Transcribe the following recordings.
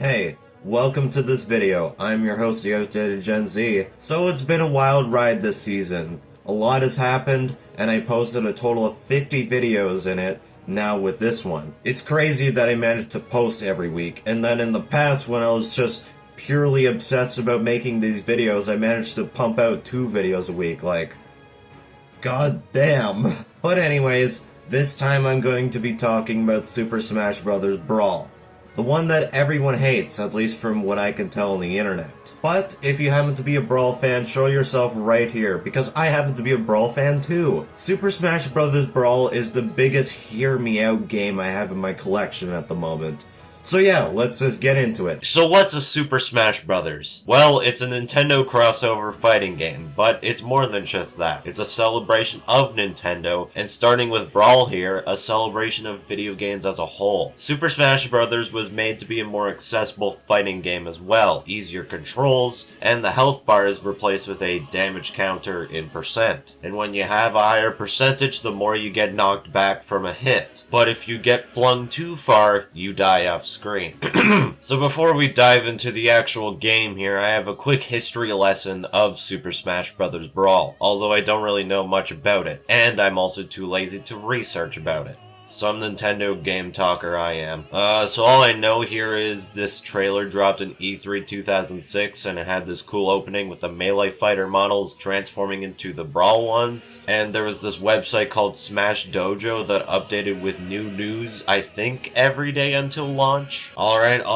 Hey, welcome to this video. I'm your host, the Outdated Gen Z. So it's been a wild ride this season. A lot has happened, and I posted a total of 50 videos in it, now with this one. It's crazy that I managed to post every week, and then in the past when I was just purely obsessed about making these videos, I managed to pump out 2 videos a week, like, god damn. But anyways, this time I'm going to be talking about Super Smash Bros. Brawl. The one that everyone hates, at least from what I can tell on the internet. But if you happen to be a Brawl fan, show yourself right here, because I happen to be a Brawl fan too. Super Smash Bros. Brawl is the biggest hear me out game I have in my collection at the moment. So yeah, let's just get into it. So what's a Super Smash Bros.? Well, it's a Nintendo crossover fighting game, but it's more than just that. It's a celebration of Nintendo, and starting with Brawl here, a celebration of video games as a whole. Super Smash Bros. Was made to be a more accessible fighting game as well, easier controls, and the health bar is replaced with a damage counter in percent. And when you have a higher percentage, the more you get knocked back from a hit. But if you get flung too far, you die off screen. So before we dive into the actual game here, I have a quick history lesson of Super Smash Bros. Brawl, although I don't really know much about it, and I'm also too lazy to research about it. Some Nintendo game talker I am. So all I know here is this trailer dropped in E3 2006, and it had this cool opening with the Melee fighter models transforming into the Brawl ones. And there was this website called Smash Dojo that updated with new news, I think, every day until launch. Alright.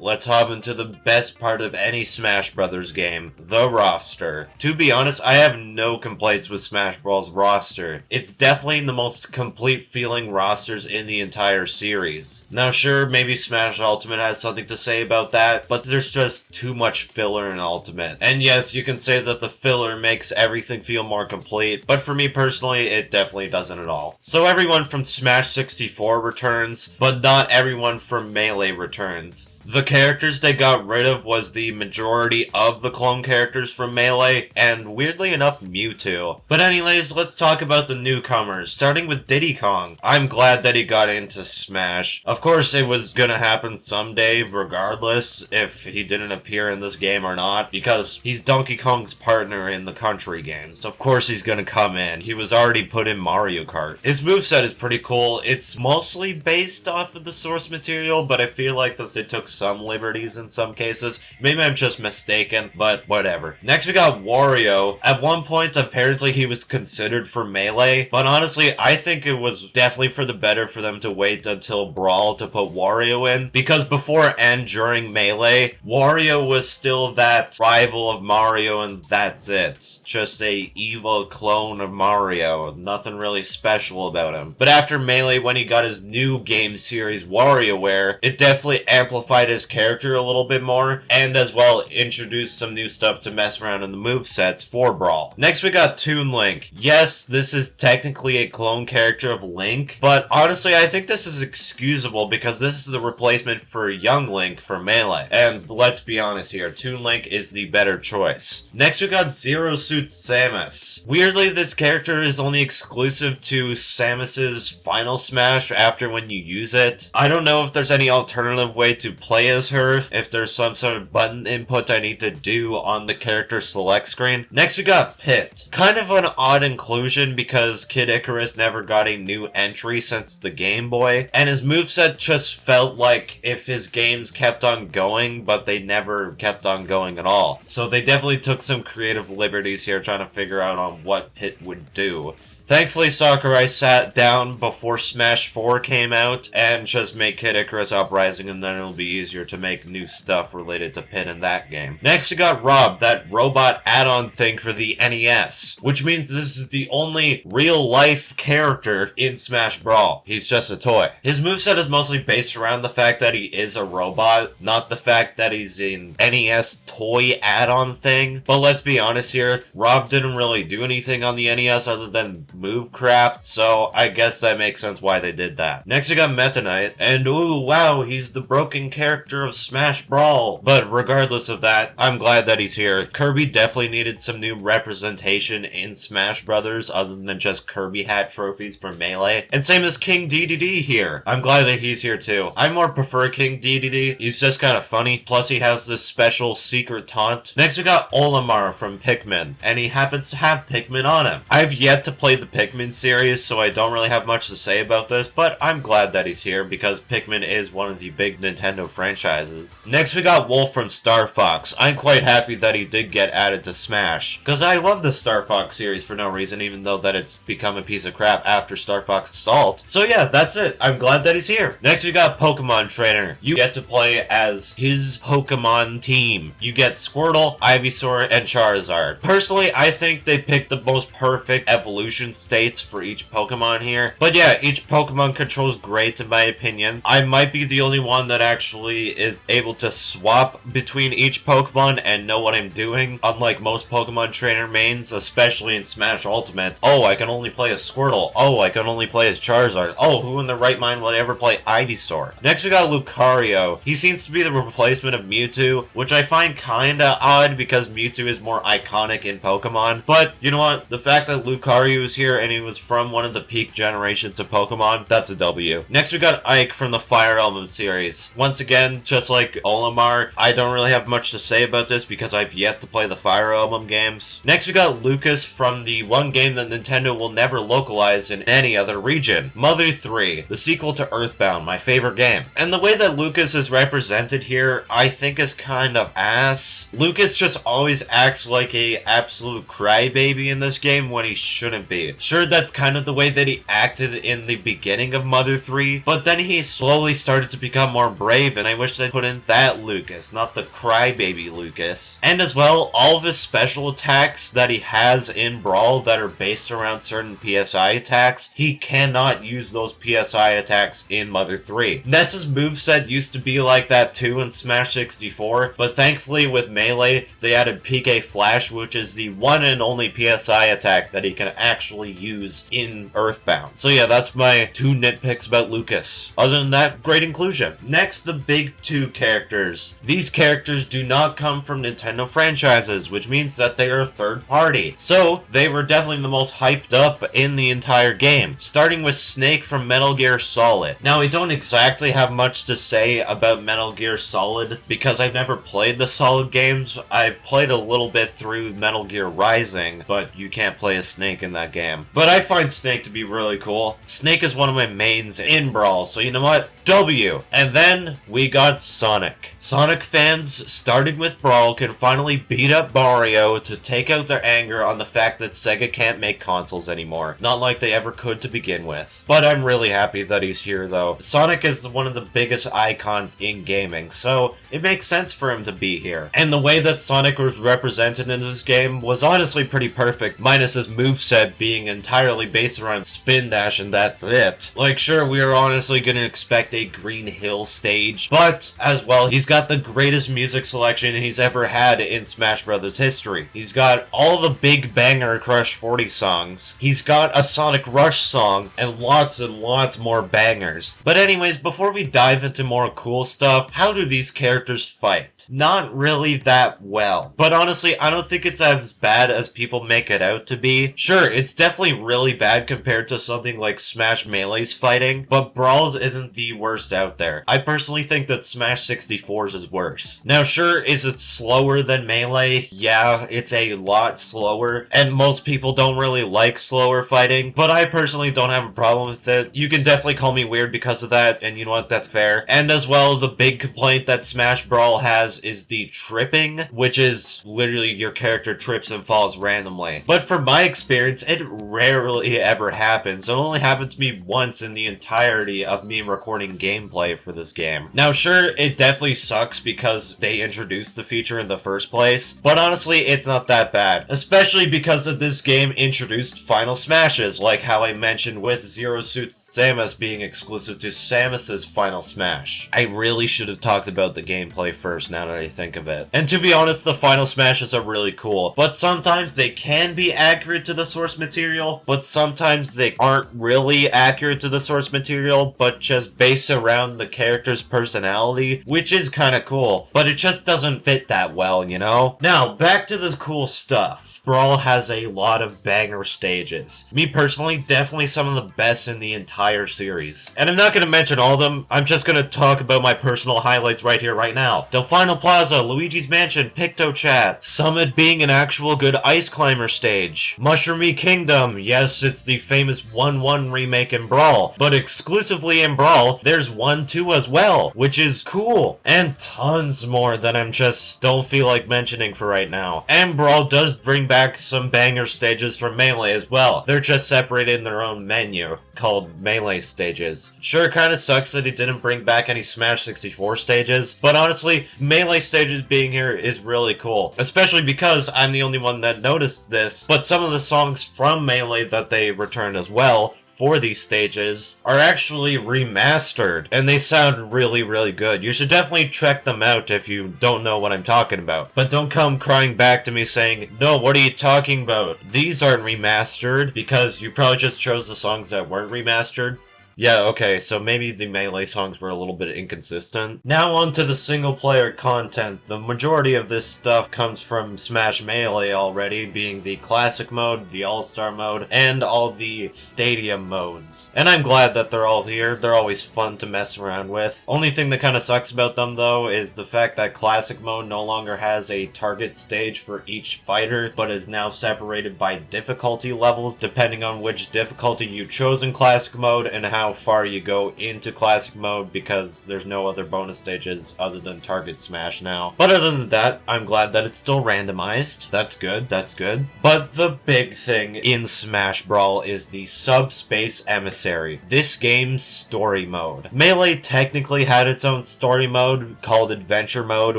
Let's hop into the best part of any Smash Brothers game, the roster. To be honest, I have no complaints with Smash Bros. Roster. It's definitely the most complete feeling rosters in the entire series. Now sure, maybe Smash Ultimate has something to say about that, but there's just too much filler in Ultimate. And yes, you can say that the filler makes everything feel more complete, but for me personally, it definitely doesn't at all. So everyone from Smash 64 returns, but not everyone from Melee returns. The characters they got rid of was the majority of the clone characters from Melee, and weirdly enough, Mewtwo. But anyways, let's talk about the newcomers, starting with Diddy Kong. I'm glad that he got into Smash. Of course, it was gonna happen someday, regardless if he didn't appear in this game or not, because he's Donkey Kong's partner in the country games. Of course he's gonna come in. He was already put in Mario Kart. His moveset is pretty cool. It's mostly based off of the source material, but I feel like that they took some liberties in some cases. Maybe I'm just mistaken, but whatever. Next we got Wario. At one point, apparently he was considered for Melee, but honestly, I think it was definitely for the better for them to wait until Brawl to put Wario in, because before and during Melee, Wario was still that rival of Mario, and that's it. Just a evil clone of Mario. Nothing really special about him. But after Melee, when he got his new game series, WarioWare, it definitely amplified his character a little bit more, and as well introduced some new stuff to mess around in the movesets for Brawl. Next we got Toon Link. Yes, this is technically a clone character of Link, but honestly I think this is excusable because this is the replacement for Young Link for Melee. And let's be honest here, Toon Link is the better choice. Next we got Zero Suit Samus. Weirdly, this character is only exclusive to Samus's Final Smash after when you use it. I don't know if there's any alternative way to play as her, if there's some sort of button input I need to do on the character select screen. Next we got Pit. Kind of an odd inclusion because Kid Icarus never got a new entry since the Game Boy, and his moveset just felt like if his games kept on going, but they never kept on going at all. So they definitely took some creative liberties here trying to figure out on what Pit would do. Thankfully, Sakurai sat down before Smash 4 came out and just made Kid Icarus Uprising, and then it'll be easier to make new stuff related to Pit in that game. Next, we got Rob, that robot add-on thing for the NES, which means this is the only real-life character in Smash Brawl. He's just a toy. His moveset is mostly based around the fact that he is a robot, not the fact that he's an NES toy add-on thing. But let's be honest here, Rob didn't really do anything on the NES other than move crap, so I guess that makes sense why they did that. Next we got Meta Knight, and ooh wow, he's the broken character of Smash Brawl. But regardless of that, I'm glad that he's here. Kirby definitely needed some new representation in Smash Brothers other than just Kirby hat trophies from Melee. And same as King DDD here. I'm glad that he's here too. I more prefer King DDD. He's just kind of funny. Plus he has this special secret taunt. Next we got Olimar from Pikmin, and he happens to have Pikmin on him. I've yet to play the Pikmin series, so I don't really have much to say about this, but I'm glad that he's here because Pikmin is one of the big Nintendo franchises. Next we got Wolf from Star Fox. I'm quite happy that he did get added to Smash, because I love the Star Fox series for no reason, even though that it's become a piece of crap after Star Fox Assault. So yeah, that's it. I'm glad that he's here. Next we got Pokemon Trainer. You get to play as his Pokemon team. You get Squirtle, Ivysaur, and Charizard. Personally, I think they picked the most perfect evolution states for each Pokemon here. But yeah, each Pokemon controls great in my opinion. I might be the only one that actually is able to swap between each Pokemon and know what I'm doing, unlike most Pokemon Trainer mains, especially in Smash Ultimate. Oh, I can only play as Squirtle. Oh, I can only play as Charizard. Oh, who in their right mind would ever play Ivysaur? Next we got Lucario. He seems to be the replacement of Mewtwo, which I find kinda odd because Mewtwo is more iconic in Pokemon. But you know what? The fact that Lucario is here and he was from one of the peak generations of Pokemon, that's a W. Next we got Ike from the Fire Emblem series. Once again, just like Olimar, I don't really have much to say about this because I've yet to play the Fire Emblem games. Next we got Lucas from the one game that Nintendo will never localize in any other region, Mother 3, the sequel to Earthbound, my favorite game. And the way that Lucas is represented here, I think is kind of ass. Lucas just always acts like a absolute crybaby in this game when he shouldn't be. Sure, that's kind of the way that he acted in the beginning of Mother 3, but then he slowly started to become more brave, and I wish they put in that Lucas, not the crybaby Lucas. And as well, all of his special attacks that he has in Brawl that are based around certain PSI attacks, he cannot use those PSI attacks in Mother 3. Ness's moveset used to be like that too in Smash 64, but thankfully with Melee, they added PK Flash, which is the one and only PSI attack that he can actually use in Earthbound. So yeah, that's my 2 nitpicks about Lucas. Other than that, great inclusion. Next, the big 2 characters. These characters do not come from Nintendo franchises, which means that they are third party. So, they were definitely the most hyped up in the entire game. Starting with Snake from Metal Gear Solid. Now, I don't exactly have much to say about Metal Gear Solid because I've never played the Solid games. I've played a little bit through Metal Gear Rising, but you can't play as Snake in that game. But I find Snake to be really cool. Snake is one of my mains in Brawl, so you know what? W. And then we got Sonic. Sonic fans, starting with Brawl, can finally beat up Mario to take out their anger on the fact that Sega can't make consoles anymore. Not like they ever could to begin with. But I'm really happy that he's here though. Sonic is one of the biggest icons in gaming, so it makes sense for him to be here. And the way that Sonic was represented in this game was honestly pretty perfect, minus his moveset being entirely based around spin dash and that's it. Like sure, we are honestly gonna expect a Green Hill stage, but as well, he's got the greatest music selection he's ever had in Smash Brothers history. He's got all the big banger Crush 40 songs. He's got a Sonic Rush song and lots more bangers. But anyways, before we dive into more cool stuff, how do these characters fight? Not really that well. But honestly, I don't think it's as bad as people make it out to be. Sure, it's definitely really bad compared to something like Smash Melee's fighting, but Brawl's isn't the worst out there. I personally think that Smash 64's is worse. Now sure, is it slower than Melee? Yeah, it's a lot slower, and most people don't really like slower fighting, but I personally don't have a problem with it. You can definitely call me weird because of that, and you know what, that's fair. And as well, the big complaint that Smash Brawl has is the tripping, which is literally your character trips and falls randomly. But from my experience, it rarely ever happens. It only happened to me once in the entirety of me recording gameplay for this game. Now sure, it definitely sucks because they introduced the feature in the first place, but honestly, it's not that bad. Especially because of this game introduced Final Smashes, like how I mentioned with Zero Suit Samus being exclusive to Samus's Final Smash. I really should have talked about the gameplay first now now that I think of it. And to be honest, the final smashes are really cool, but sometimes they can be accurate to the source material, but sometimes they aren't really accurate to the source material, but just based around the character's personality, which is kind of cool, but it just doesn't fit that well, you know? Now, back to the cool stuff. Brawl has a lot of banger stages. Me personally, definitely some of the best in the entire series. And I'm not going to mention all of them, I'm just going to talk about my personal highlights right here, right now. Delfino Plaza, Luigi's Mansion, Picto Chat, Summit being an actual good ice climber stage, Mushroomy Kingdom, yes, it's the famous 1-1 remake in Brawl, but exclusively in Brawl, there's 1-2 as well, which is cool. And tons more that I'm just don't feel like mentioning for right now. And Brawl does bring back some banger stages from Melee as well. They're just separated in their own menu, called Melee stages. Sure, it kinda sucks that it didn't bring back any Smash 64 stages, but honestly, Melee stages being here is really cool. Especially because I'm the only one that noticed this, but some of the songs from Melee that they returned as well for these stages are actually remastered, and they sound really, really good. You should definitely check them out if you don't know what I'm talking about. But don't come crying back to me saying, no, what are you talking about? These aren't remastered, because you probably just chose the songs that weren't remastered. Yeah, okay, so maybe the Melee songs were a little bit inconsistent. Now on to the single-player content. The majority of this stuff comes from Smash Melee already, being the Classic mode, the All-Star mode, and all the Stadium modes. And I'm glad that they're all here. They're always fun to mess around with. Only thing that kind of sucks about them, though, is the fact that Classic mode no longer has a target stage for each fighter, but is now separated by difficulty levels, depending on which difficulty you chose in Classic mode and how far you go into Classic mode, because there's no other bonus stages other than Target Smash now. But other than that, I'm glad that it's still randomized. That's good, that's good. But the big thing in Smash Brawl is the Subspace Emissary, this game's story mode. Melee technically had its own story mode called Adventure Mode,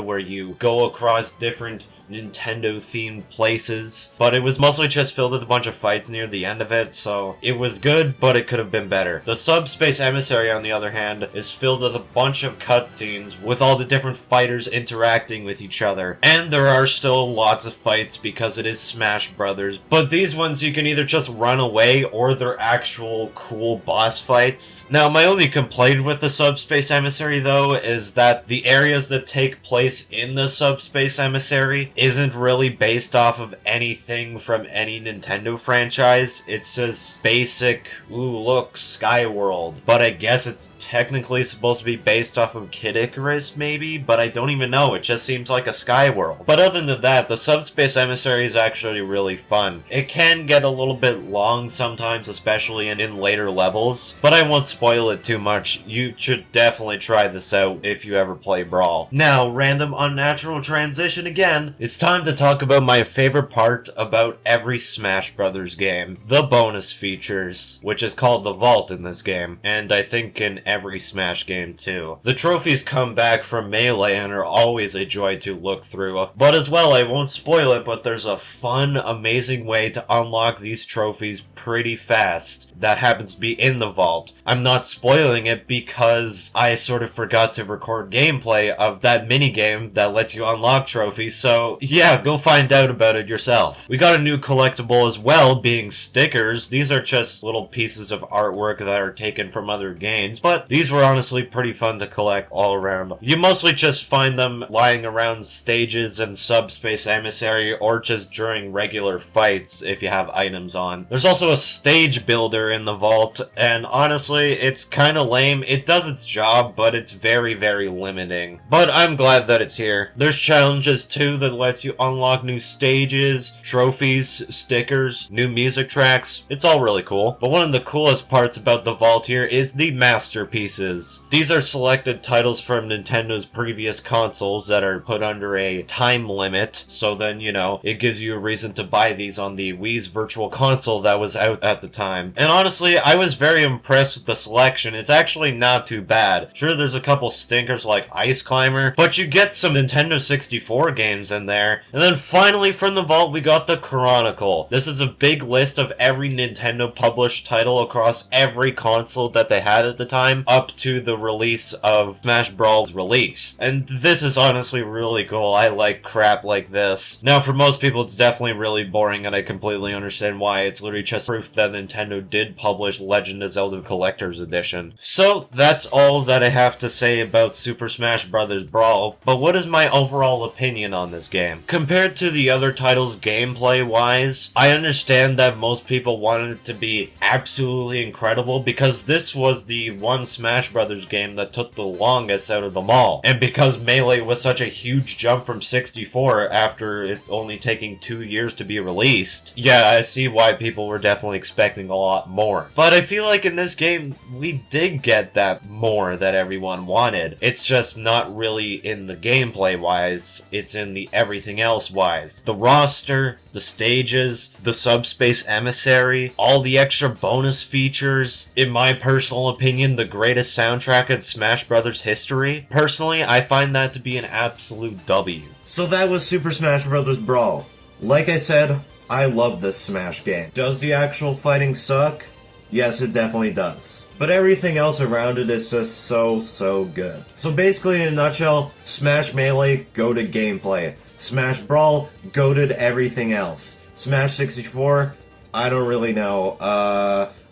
where you go across different Nintendo-themed places, but it was mostly just filled with a bunch of fights near the end of it, so it was good, but it could have been better. The Subspace Emissary, on the other hand, is filled with a bunch of cutscenes with all the different fighters interacting with each other, and there are still lots of fights because it is Smash Brothers, but these ones you can either just run away or they're actual cool boss fights. Now, my only complaint with the Subspace Emissary, though, is that the areas that take place in the Subspace Emissary isn't really based off of anything from any Nintendo franchise. It's just basic, ooh, look, Sky World. But I guess it's technically supposed to be based off of Kid Icarus, maybe? But I don't even know, it just seems like a Sky World. But other than that, the Subspace Emissary is actually really fun. It can get a little bit long sometimes, especially in later levels, but I won't spoil it too much. You should definitely try this out if you ever play Brawl. Now, random unnatural transition again. It's time to talk about my favorite part about every Smash Brothers game, the bonus features, which is called the Vault in this game, and I think in every Smash game too. The trophies come back from Melee and are always a joy to look through, but as well, I won't spoil it, but there's a fun, amazing way to unlock these trophies pretty fast that happens to be in the Vault. I'm not spoiling it because I sort of forgot to record gameplay of that minigame that lets you unlock trophies, so yeah, go find out about it yourself. We got a new collectible as well, being stickers. These are just little pieces of artwork that are taken from other games, but these were honestly pretty fun to collect all around. You mostly just find them lying around stages and Subspace Emissary, or just during regular fights if you have items on. There's also a stage builder in the Vault, and honestly, it's kinda lame. It does its job, but it's very, very limiting. But I'm glad that it's here. There's challenges too that lets you unlock new stages, trophies, stickers, new music tracks. It's all really cool. But one of the coolest parts about the Vault here is the masterpieces. These are selected titles from Nintendo's previous consoles that are put under a time limit, so then, you know, it gives you a reason to buy these on the Wii's Virtual Console that was out at the time. And honestly, I was very impressed with the selection. It's actually not too bad. Sure, there's a couple stinkers like Ice Climber, but you get some Nintendo 64 games in there. And then finally from the Vault, we got the Chronicle. This is a big list of every Nintendo published title across every console console that they had at the time up to the release of Smash Brawl's release. And this is honestly really cool. I like crap like this. Now, for most people, it's definitely really boring, and I completely understand why. It's literally just proof that Nintendo did publish Legend of Zelda Collector's Edition. So, that's all that I have to say about Super Smash Bros. Brawl, but what is my overall opinion on this game? Compared to the other titles gameplay-wise, I understand that most people wanted it to be absolutely incredible because this was the one Smash Bros. Game that took the longest out of them all. And because Melee was such a huge jump from 64 after it only taking 2 years to be released, yeah, I see why people were definitely expecting a lot more. But I feel like in this game, we did get that more that everyone wanted. It's just not really in the gameplay wise, it's in the everything else wise. The roster, the stages, the subspace emissary, all the extra bonus features, in my personal opinion, the greatest soundtrack in Smash Bros. History. Personally, I find that to be an absolute W. So that was Super Smash Bros. Brawl. Like I said, I love this Smash game. Does the actual fighting suck? Yes, it definitely does. But everything else around it is just so good. So basically, in a nutshell, Smash Melee, goated gameplay. Smash Brawl, goated everything else. Smash 64, I don't really know.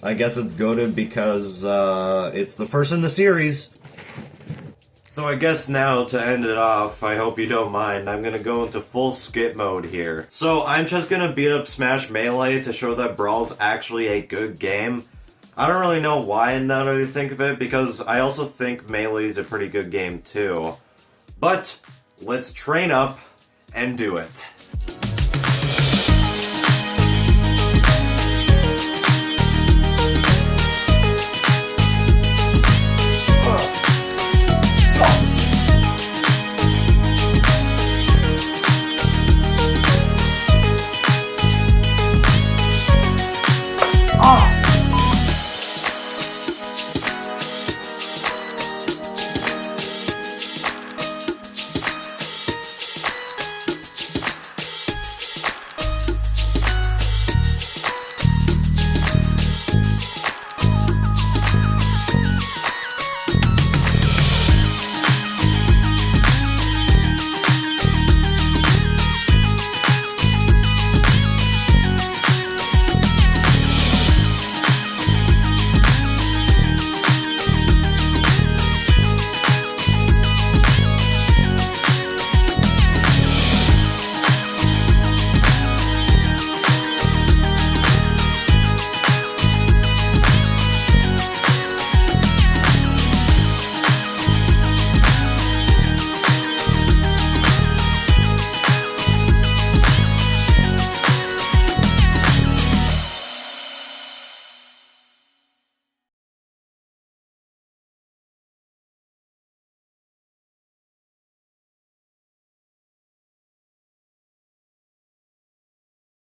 I guess it's goated because it's the first in the series. So I guess now, to end it off, I hope you don't mind, I'm gonna go into full skip mode here. So I'm just gonna beat up Smash Melee to show that Brawl's actually a good game. I don't really know why now that I think of it, because I also think Melee's a pretty good game too. But, let's train up and do it.